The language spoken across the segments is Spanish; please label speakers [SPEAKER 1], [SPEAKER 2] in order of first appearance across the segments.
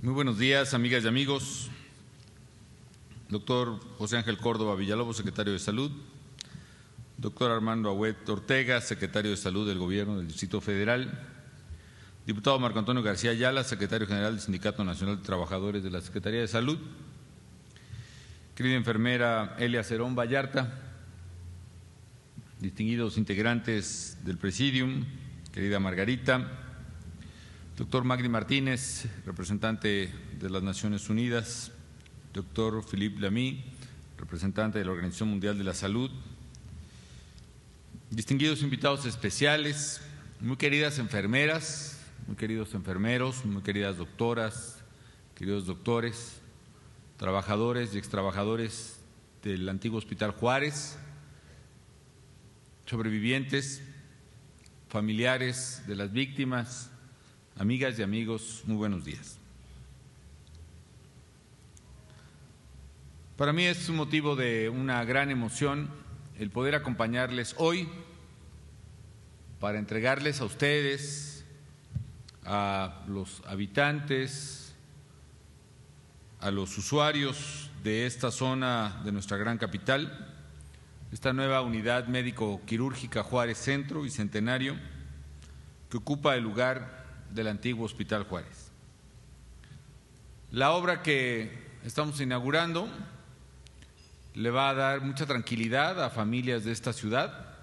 [SPEAKER 1] Muy buenos días, amigas y amigos. Doctor José Ángel Córdoba Villalobos, secretario de Salud. Doctor Armando Agüed Ortega, secretario de Salud del Gobierno del Distrito Federal. Diputado Marco Antonio García Ayala, secretario general del Sindicato Nacional de Trabajadores de la Secretaría de Salud. Querida enfermera Elia Cerón Vallarta, distinguidos integrantes del Presidium, querida Margarita, doctor Magdi Martínez, representante de las Naciones Unidas, doctor Philippe Lamy, representante de la Organización Mundial de la Salud, distinguidos invitados especiales, muy queridas enfermeras, muy queridos enfermeros, muy queridas doctoras, queridos doctores, trabajadores y extrabajadores del antiguo Hospital Juárez, sobrevivientes, familiares de las víctimas, amigas y amigos, muy buenos días. Para mí es un motivo de una gran emoción el poder acompañarles hoy para entregarles a ustedes, a los habitantes, a los usuarios de esta zona de nuestra gran capital, esta nueva unidad médico-quirúrgica Juárez Centro Bicentenario, que ocupa el lugar del antiguo Hospital Juárez. La obra que estamos inaugurando le va a dar mucha tranquilidad a familias de esta ciudad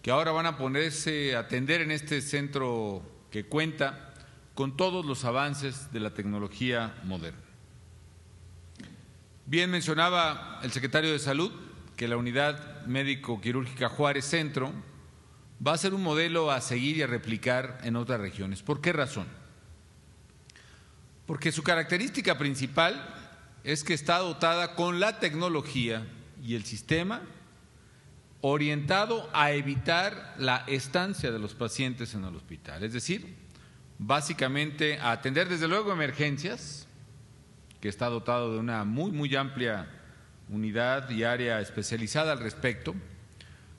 [SPEAKER 1] que ahora van a ponerse a atender en este centro que cuenta con todos los avances de la tecnología moderna. Bien mencionaba el secretario de Salud que la unidad médico-quirúrgica Juárez Centro va a ser un modelo a seguir y a replicar en otras regiones. ¿Por qué razón? Porque su característica principal es que está dotada con la tecnología y el sistema orientado a evitar la estancia de los pacientes en el hospital, es decir, básicamente a atender desde luego emergencias, que está dotado de una muy amplia unidad y área especializada al respecto,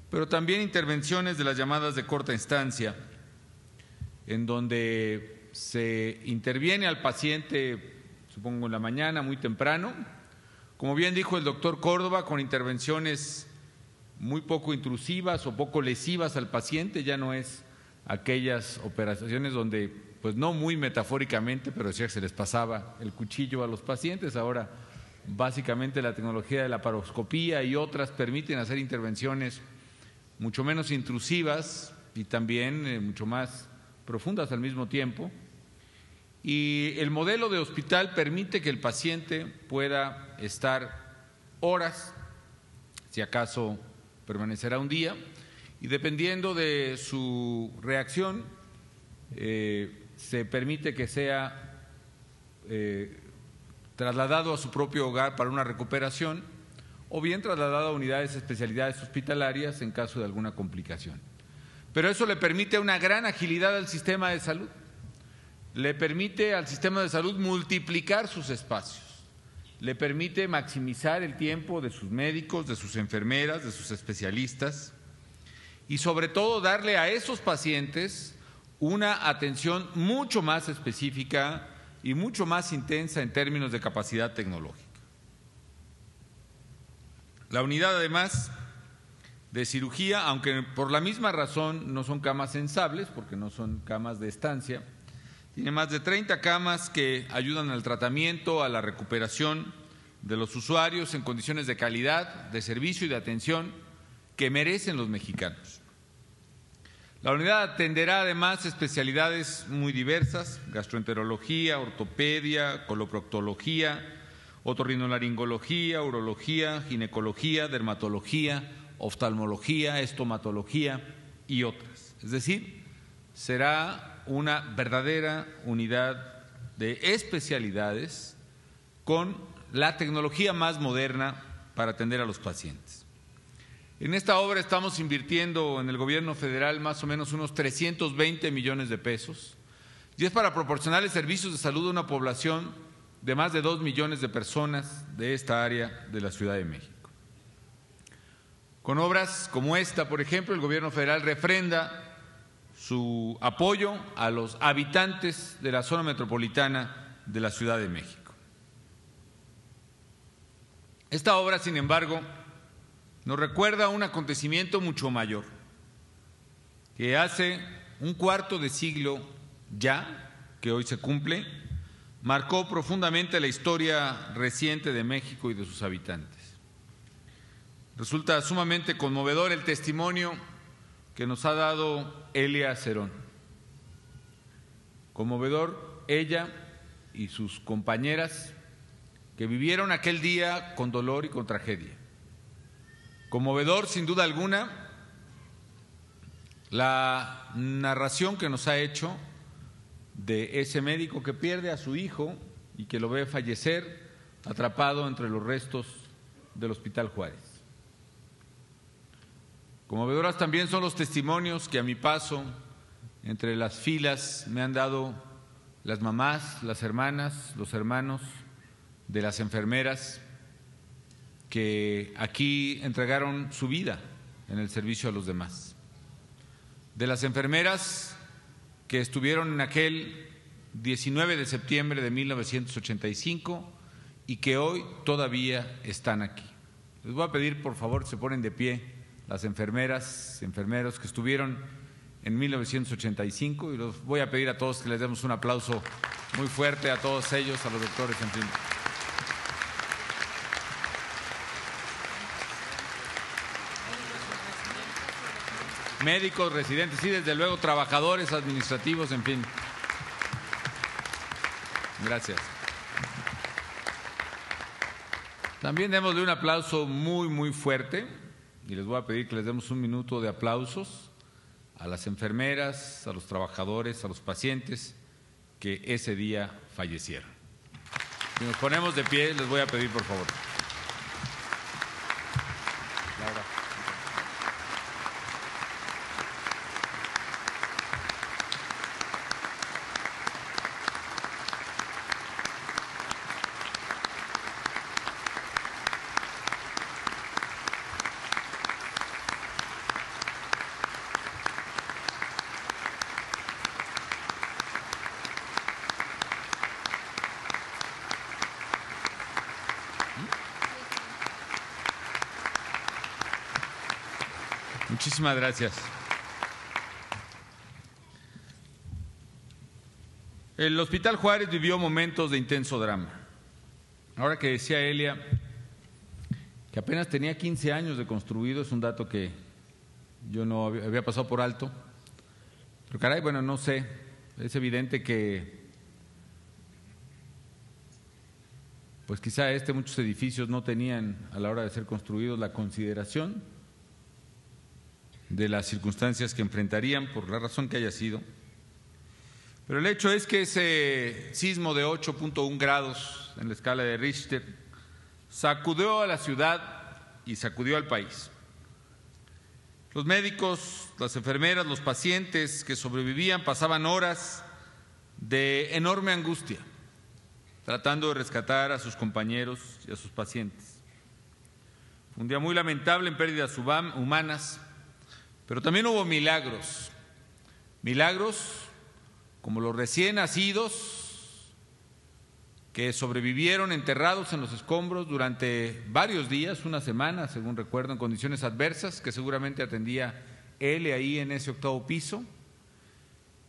[SPEAKER 1] pero también intervenciones de las llamadas de corta instancia, en donde se interviene al paciente, supongo en la mañana, muy temprano, como bien dijo el doctor Córdoba, con intervenciones muy poco intrusivas o poco lesivas al paciente, ya no es aquellas operaciones donde, pues no muy metafóricamente, pero decía que se les pasaba el cuchillo a los pacientes. Ahora básicamente la tecnología de la laparoscopía y otras permiten hacer intervenciones mucho menos intrusivas y también mucho más profundas al mismo tiempo. Y el modelo de hospital permite que el paciente pueda estar horas, si acaso permanecerá un día, y dependiendo de su reacción, se permite que sea trasladado a su propio hogar para una recuperación o bien trasladado a unidades de especialidades hospitalarias en caso de alguna complicación. Pero eso le permite una gran agilidad al sistema de salud, le permite al sistema de salud multiplicar sus espacios, le permite maximizar el tiempo de sus médicos, de sus enfermeras, de sus especialistas y sobre todo darle a esos pacientes una atención mucho más específica y mucho más intensa en términos de capacidad tecnológica. La unidad, además de cirugía, aunque por la misma razón no son camas sensables, porque no son camas de estancia, tiene más de 30 camas que ayudan al tratamiento, a la recuperación de los usuarios en condiciones de calidad, de servicio y de atención que merecen los mexicanos. La unidad atenderá además especialidades muy diversas: gastroenterología, ortopedia, coloproctología, otorrinolaringología, urología, ginecología, dermatología, oftalmología, estomatología y otras. Es decir, será una verdadera unidad de especialidades con la tecnología más moderna para atender a los pacientes. En esta obra estamos invirtiendo en el gobierno federal más o menos unos 320 millones de pesos y es para proporcionarles servicios de salud a una población de más de 2 millones de personas de esta área de la Ciudad de México. Con obras como esta, por ejemplo, el gobierno federal refrenda su apoyo a los habitantes de la zona metropolitana de la Ciudad de México. Esta obra, sin embargo, nos recuerda un acontecimiento mucho mayor, que hace un cuarto de siglo ya, que hoy se cumple, marcó profundamente la historia reciente de México y de sus habitantes. Resulta sumamente conmovedor el testimonio que nos ha dado Elia Cerón. Conmovedor ella y sus compañeras que vivieron aquel día con dolor y con tragedia. Conmovedor, sin duda alguna, la narración que nos ha hecho de ese médico que pierde a su hijo y que lo ve fallecer atrapado entre los restos del Hospital Juárez. Conmovedoras también son los testimonios que a mi paso entre las filas me han dado las mamás, las hermanas, los hermanos de las enfermeras que aquí entregaron su vida en el servicio a los demás, de las enfermeras que estuvieron en aquel 19 de septiembre de 1985 y que hoy todavía están aquí. Les voy a pedir, por favor, se ponen de pie las enfermeras, enfermeros que estuvieron en 1985 y los voy a pedir a todos que les demos un aplauso muy fuerte a todos ellos, a los doctores, en fin. Médicos, residentes, sí, desde luego, trabajadores administrativos, en fin. Gracias. También démosle un aplauso muy, muy fuerte y les voy a pedir que les demos un minuto de aplausos a las enfermeras, a los trabajadores, a los pacientes que ese día fallecieron. Si nos ponemos de pie, les voy a pedir, por favor. Laura. Muchísimas gracias. El Hospital Juárez vivió momentos de intenso drama. Ahora que decía Elia que apenas tenía 15 años de construido, es un dato que yo no había pasado por alto. Pero caray, bueno, no sé, es evidente que pues quizá muchos edificios no tenían a la hora de ser construidos la consideración de las circunstancias que enfrentarían por la razón que haya sido. Pero el hecho es que ese sismo de 8.1 grados en la escala de Richter sacudió a la ciudad y sacudió al país. Los médicos, las enfermeras, los pacientes que sobrevivían pasaban horas de enorme angustia tratando de rescatar a sus compañeros y a sus pacientes. Fue un día muy lamentable en pérdidas humanas, pero también hubo milagros, como los recién nacidos que sobrevivieron enterrados en los escombros durante varios días, una semana, según recuerdo, en condiciones adversas, que seguramente atendía él ahí en ese 8º piso,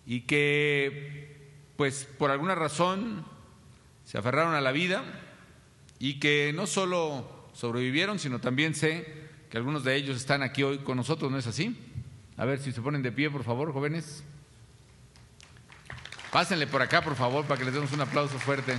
[SPEAKER 1] y que, pues, por alguna razón se aferraron a la vida y que no solo sobrevivieron, sino también sé que algunos de ellos están aquí hoy con nosotros, ¿no es así? A ver si se ponen de pie, por favor, jóvenes. Pásenle por acá, por favor, para que les demos un aplauso fuerte.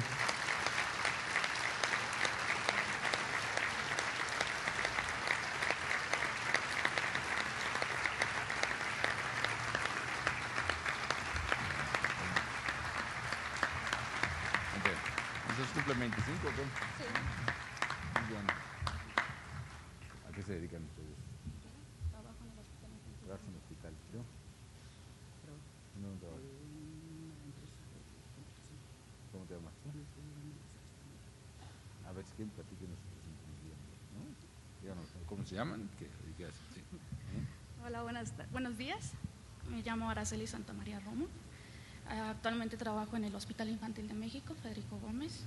[SPEAKER 1] ¿Entonces cumple 25 o qué? Sí. Muy bien. ¿A qué se dedican ustedes?
[SPEAKER 2] Trabajo en el hospital.
[SPEAKER 1] Trabajo en el hospital. ¿Yo? No trabajo. ¿Cómo te llamas? A ver, si platíquenos ¿no? Díganos, ¿cómo se llaman? ¿Qué hacen? Sí.
[SPEAKER 2] Hola, buenos días. Me llamo Araceli Santamaría Romo. Actualmente trabajo en el Hospital Infantil de México, Federico Gómez.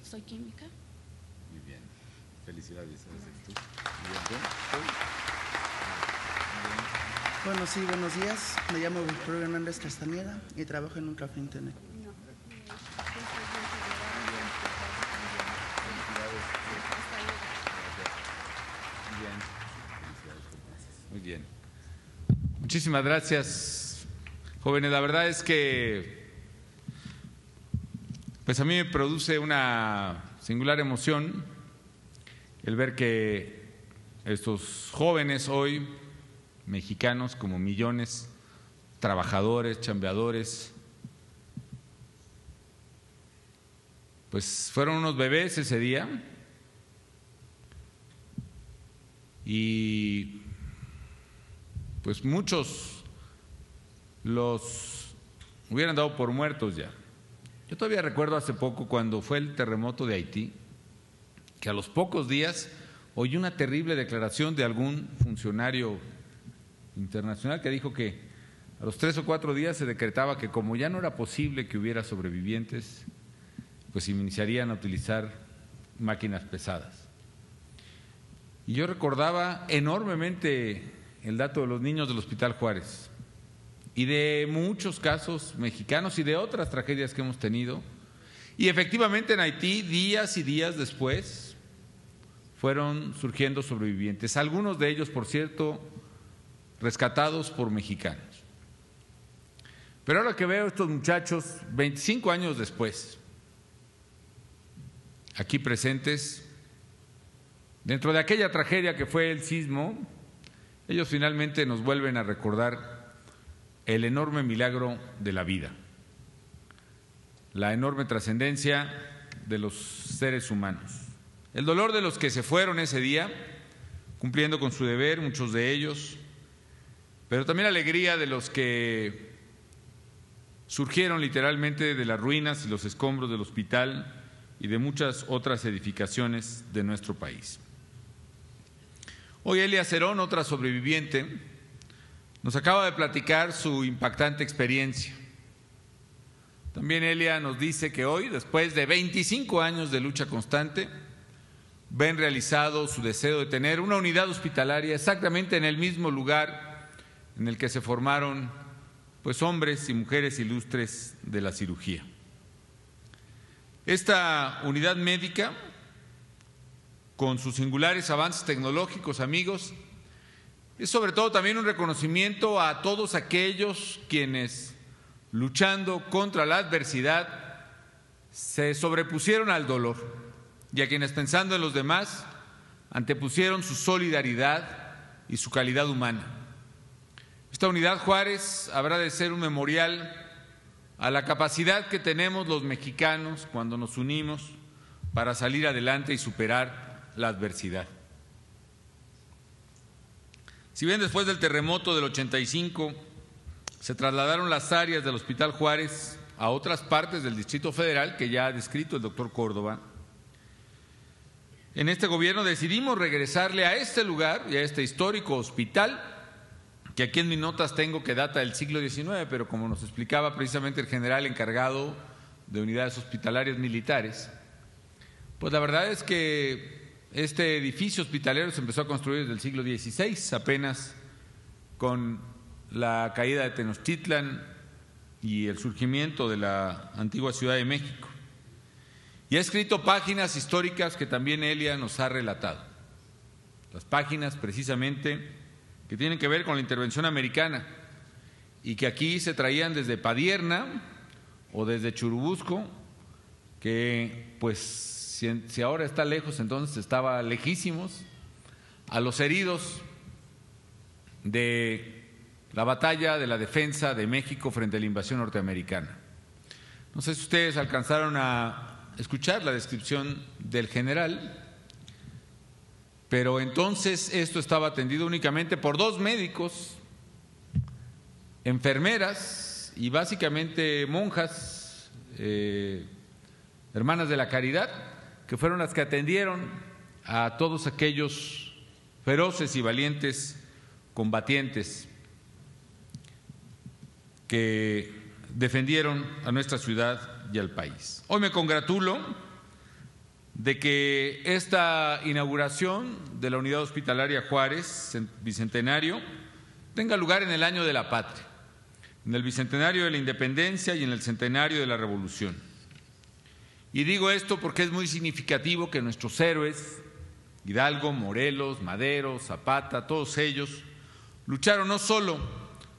[SPEAKER 2] Soy química.
[SPEAKER 1] Muy bien, felicidades.
[SPEAKER 3] Bueno, sí, buenos días. Me llamo Víctor Hernández Castañeda y trabajo en un café internet.
[SPEAKER 1] Muy bien. Muchísimas gracias, jóvenes. La verdad es que pues a mí me produce una singular emoción el ver que estos jóvenes hoy, mexicanos como millones, trabajadores, chambeadores, pues fueron unos bebés ese día y pues muchos los hubieran dado por muertos ya. Yo todavía recuerdo hace poco cuando fue el terremoto de Haití, que a los pocos días oí una terrible declaración de algún funcionario internacional que dijo que a los 3 o 4 días se decretaba que como ya no era posible que hubiera sobrevivientes, pues iniciarían a utilizar máquinas pesadas. Y yo recordaba enormemente el dato de los niños del Hospital Juárez y de muchos casos mexicanos y de otras tragedias que hemos tenido. Y efectivamente en Haití, días y días después, fueron surgiendo sobrevivientes, algunos de ellos, por cierto, rescatados por mexicanos. Pero ahora que veo a estos muchachos, 25 años después, aquí presentes, dentro de aquella tragedia que fue el sismo, ellos finalmente nos vuelven a recordar el enorme milagro de la vida, la enorme trascendencia de los seres humanos, el dolor de los que se fueron ese día, cumpliendo con su deber, muchos de ellos, pero también la alegría de los que surgieron literalmente de las ruinas y los escombros del hospital y de muchas otras edificaciones de nuestro país. Hoy Elia Cerón, otra sobreviviente, nos acaba de platicar su impactante experiencia. También Elia nos dice que hoy, después de 25 años de lucha constante, ven realizado su deseo de tener una unidad hospitalaria exactamente en el mismo lugar en el que se formaron pues hombres y mujeres ilustres de la cirugía. Esta unidad médica, con sus singulares avances tecnológicos, amigos, es sobre todo también un reconocimiento a todos aquellos quienes, luchando contra la adversidad, se sobrepusieron al dolor y a quienes, pensando en los demás, antepusieron su solidaridad y su calidad humana. Esta unidad Juárez habrá de ser un memorial a la capacidad que tenemos los mexicanos cuando nos unimos para salir adelante y superar la adversidad. Si bien después del terremoto del 85 se trasladaron las áreas del Hospital Juárez a otras partes del Distrito Federal, que ya ha descrito el doctor Córdoba, en este gobierno decidimos regresarle a este lugar y a este histórico hospital, que aquí en mis notas tengo que data del siglo XIX, pero como nos explicaba precisamente el general encargado de unidades hospitalarias militares, pues la verdad es que este edificio hospitalero se empezó a construir desde el siglo XVI, apenas con la caída de Tenochtitlan y el surgimiento de la antigua Ciudad de México. Y ha escrito páginas históricas que también Elia nos ha relatado. Las páginas precisamente que tienen que ver con la intervención americana y que aquí se traían desde Padierna o desde Churubusco, que pues si ahora está lejos, entonces estaba lejísimos, a los heridos de la batalla de la defensa de México frente a la invasión norteamericana. No sé si ustedes alcanzaron a escuchar la descripción del general, pero entonces esto estaba atendido únicamente por 2 médicos, enfermeras y básicamente monjas, hermanas de la caridad, que fueron las que atendieron a todos aquellos feroces y valientes combatientes. que defendieron a nuestra ciudad y al país. Hoy me congratulo de que esta inauguración de la Unidad Hospitalaria Juárez Bicentenario tenga lugar en el año de la patria, en el bicentenario de la independencia y en el centenario de la revolución. Y digo esto porque es muy significativo que nuestros héroes, Hidalgo, Morelos, Madero, Zapata, todos ellos lucharon no solo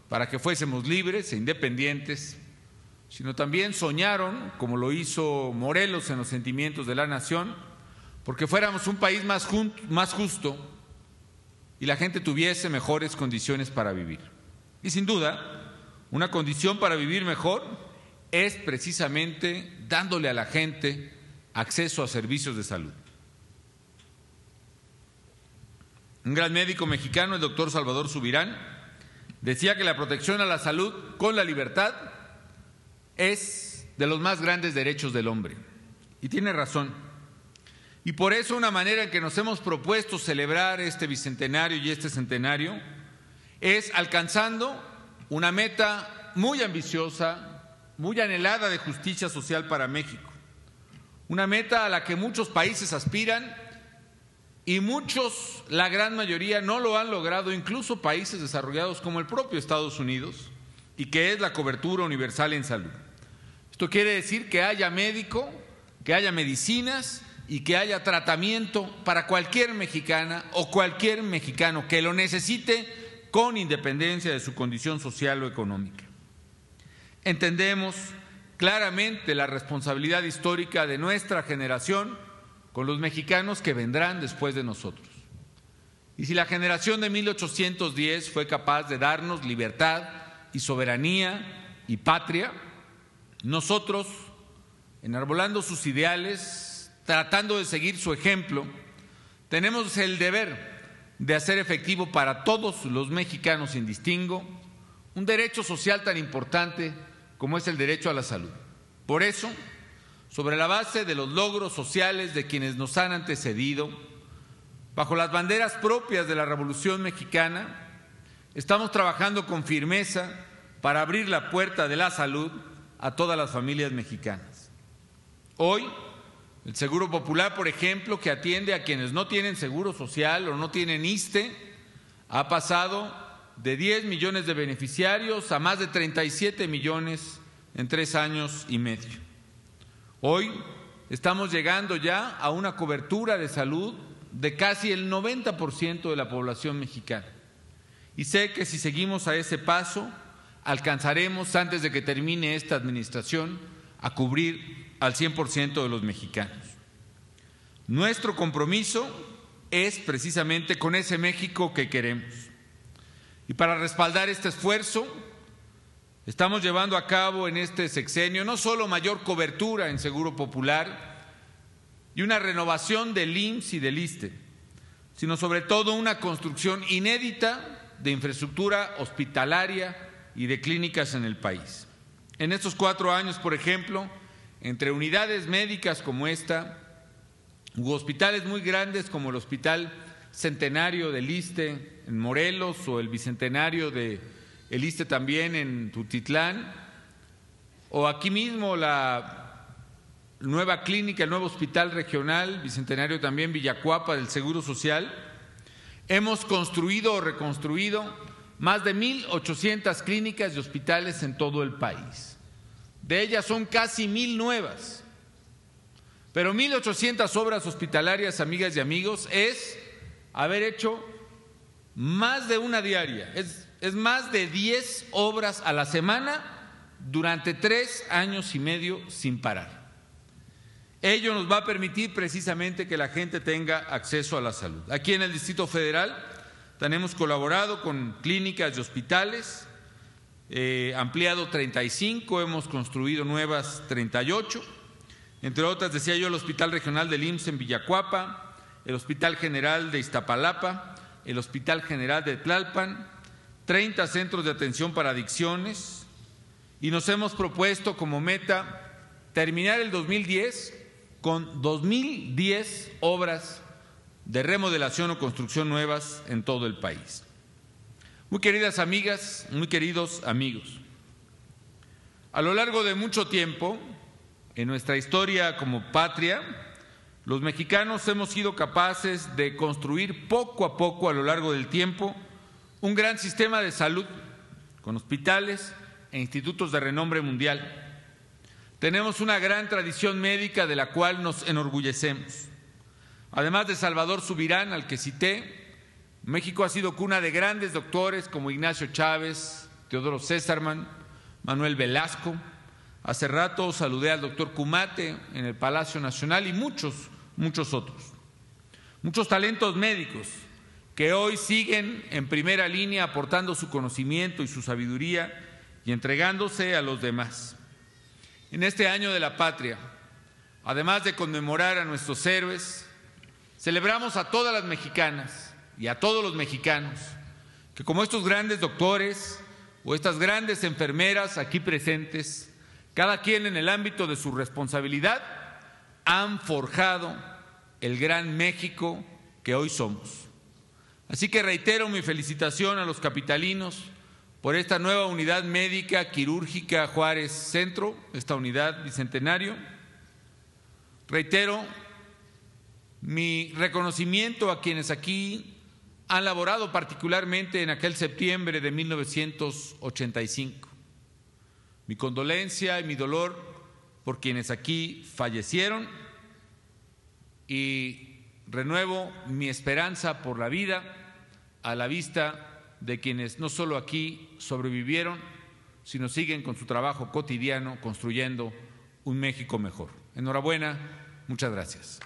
[SPEAKER 1] para que fuésemos libres e independientes, sino también soñaron, como lo hizo Morelos en los sentimientos de la nación, porque fuéramos un país más justo y la gente tuviese mejores condiciones para vivir. Y sin duda, una condición para vivir mejor es precisamente dándole a la gente acceso a servicios de salud. Un gran médico mexicano, el doctor Salvador Subirán, decía que la protección a la salud con la libertad es de los más grandes derechos del hombre. Y tiene razón. Y por eso una manera en que nos hemos propuesto celebrar este bicentenario y este centenario es alcanzando una meta muy ambiciosa, muy anhelada de justicia social para México. Una meta a la que muchos países aspiran y muchos, la gran mayoría, no lo han logrado, incluso países desarrollados como el propio Estados Unidos, y que es la cobertura universal en salud. Esto quiere decir que haya médico, que haya medicinas y que haya tratamiento para cualquier mexicana o cualquier mexicano que lo necesite con independencia de su condición social o económica. Entendemos claramente la responsabilidad histórica de nuestra generación con los mexicanos que vendrán después de nosotros. Y si la generación de 1810 fue capaz de darnos libertad y soberanía y patria, nosotros, enarbolando sus ideales, tratando de seguir su ejemplo, tenemos el deber de hacer efectivo para todos los mexicanos sin distingo un derecho social tan importante como es el derecho a la salud. Por eso, sobre la base de los logros sociales de quienes nos han antecedido, bajo las banderas propias de la Revolución Mexicana, estamos trabajando con firmeza para abrir la puerta de la salud a todas las familias mexicanas. Hoy, el Seguro Popular, por ejemplo, que atiende a quienes no tienen seguro social o no tienen ISSSTE, ha pasado de 10 millones de beneficiarios a más de 37 millones en 3 años y medio. Hoy estamos llegando ya a una cobertura de salud de casi el 90% de la población mexicana. Y sé que si seguimos a ese paso, alcanzaremos antes de que termine esta administración a cubrir al 100% de los mexicanos. Nuestro compromiso es precisamente con ese México que queremos. Y para respaldar este esfuerzo, estamos llevando a cabo en este sexenio no solo mayor cobertura en Seguro Popular y una renovación del IMSS y del ISSSTE, sino sobre todo una construcción inédita de infraestructura hospitalaria y de clínicas en el país. En estos 4 años, por ejemplo, entre unidades médicas como esta, u hospitales muy grandes como el Hospital Centenario del ISSSTE en Morelos o el Bicentenario de el ISSSTE también en Tutitlán, o aquí mismo la nueva clínica, el nuevo hospital regional, Bicentenario también Villacuapa del Seguro Social, hemos construido o reconstruido más de 1,800 clínicas y hospitales en todo el país. De ellas son casi 1,000 nuevas. Pero 1,800 obras hospitalarias, amigas y amigos, es haber hecho más de una diaria, es más de 10 obras a la semana durante 3 años y medio sin parar. Ello nos va a permitir precisamente que la gente tenga acceso a la salud. Aquí en el Distrito Federal hemos colaborado con clínicas y hospitales, ampliado 35, hemos construido nuevas 38, entre otras, decía yo, el Hospital Regional del IMSS en Villacuapa, el Hospital General de Iztapalapa, el Hospital General de Tlalpan, 30 centros de atención para adicciones, y nos hemos propuesto como meta terminar el 2010 con 2,010 obras de remodelación o construcción nuevas en todo el país. Muy queridas amigas, muy queridos amigos, A lo largo de mucho tiempo, en nuestra historia como patria, los mexicanos hemos sido capaces de construir poco a poco a lo largo del tiempo un gran sistema de salud con hospitales e institutos de renombre mundial. Tenemos una gran tradición médica de la cual nos enorgullecemos. Además de Salvador Subirán, al que cité, México ha sido cuna de grandes doctores como Ignacio Chávez, Teodoro Césarman, Manuel Velasco. Hace rato saludé al doctor Cumate en el Palacio Nacional y muchos otros. Muchos talentos médicos que hoy siguen en primera línea aportando su conocimiento y su sabiduría y entregándose a los demás. En este año de la patria, además de conmemorar a nuestros héroes, celebramos a todas las mexicanas y a todos los mexicanos que, como estos grandes doctores o estas grandes enfermeras aquí presentes, cada quien en el ámbito de su responsabilidad, han forjado el gran México que hoy somos. Así que reitero mi felicitación a los capitalinos por esta nueva unidad médica quirúrgica Juárez Centro, esta unidad bicentenario. Reitero mi reconocimiento a quienes aquí han laborado particularmente en aquel septiembre de 1985. Mi condolencia y mi dolor por quienes aquí fallecieron y renuevo mi esperanza por la vida a la vista de quienes no solo aquí sobrevivieron, sino siguen con su trabajo cotidiano construyendo un México mejor. Enhorabuena, muchas gracias.